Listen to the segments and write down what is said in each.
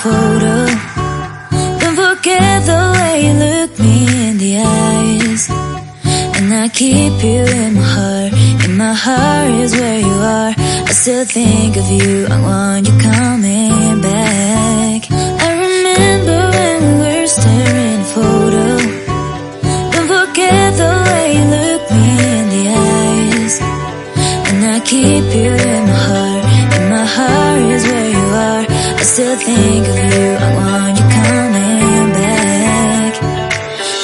photo. Don't forget the way you look me in the eyes. And I keep you in my heart. In my heart is where you are. I still think of you, I want you coming back. I remember when we were staring photo. Don't forget the way you look me in the eyes. And I keep you in my heart. In my heart is where you are. I still think of you, I want you coming back.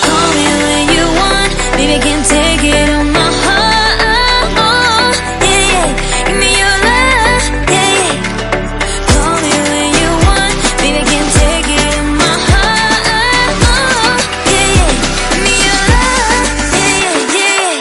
Call me when you want, baby, I can take it on my heart. Yeah, yeah, give me your love, yeah, yeah. Call me when you want, baby, I can take it on my heart. Yeah, yeah, give me your love, yeah, yeah, yeah.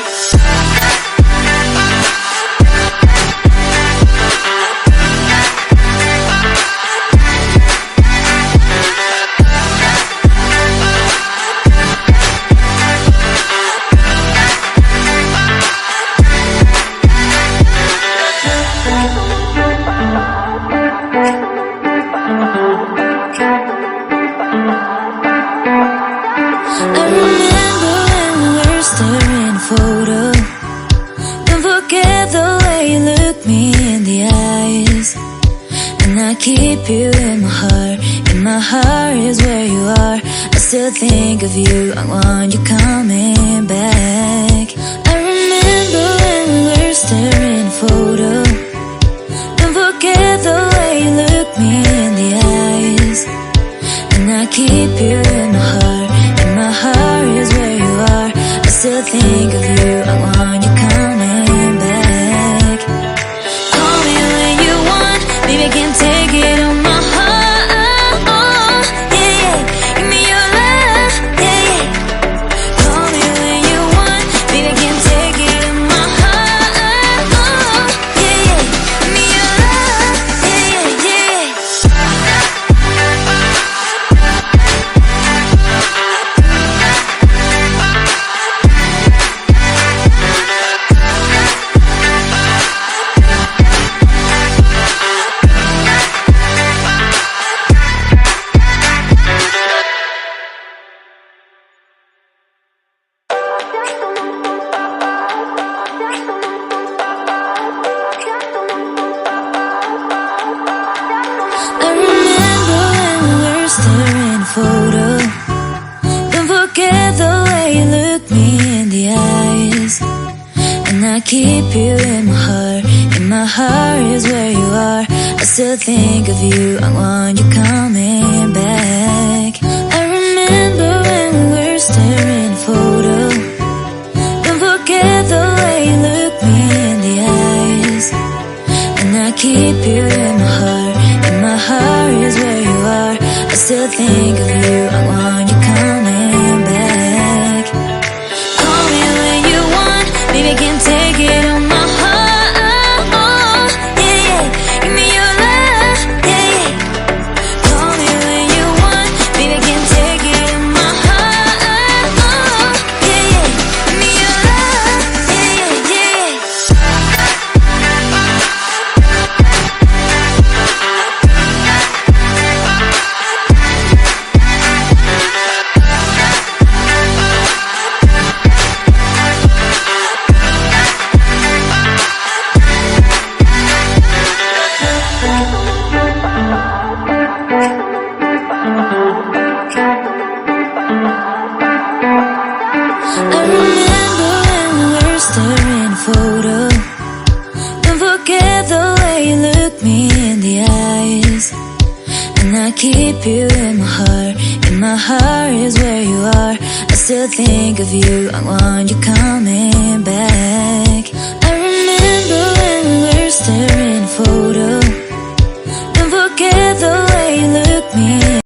I remember when we were staring photo. Don't forget the way you look me in the eyes. And I keep you in my heart. In my heart is where you are. I still think of you, I want you coming back. I remember when we were staring photo. Don't forget the way you look me in the eyes. And I keep you in my heart. In my heart is where you are. I still think of you, I want you coming back. Call me when you want, baby, I can take it on my heart. Yeah, yeah, give me your love, yeah, yeah. Call me when you want, baby, I can take it on my heart. Yeah, yeah, give me your love, yeah, yeah, yeah. I remember when we were staring photo. Don't forget the way you look me in the eyes. And I keep you in my heart. In my heart is where you are. I still think of you, I want you coming back. I remember when we were staring photo. Don't forget the way you look me in the eyes. And I keep you in my heart. In my heart is where you are. I still think of you, I want you coming back. Call me when you want, baby, I can take it on my heart. Yeah, yeah, give me your love, yeah, yeah. Call me when you want, baby, I can take it on my heart. Yeah, yeah, give me your love, yeah, yeah, yeah. I remember when we were staring photo. Don't forget the way you look me in the eyes. And I keep you in my heart. In my heart is where you are. I still think of you, I want you coming back. I remember when we were staring photo. Don't forget the way you look me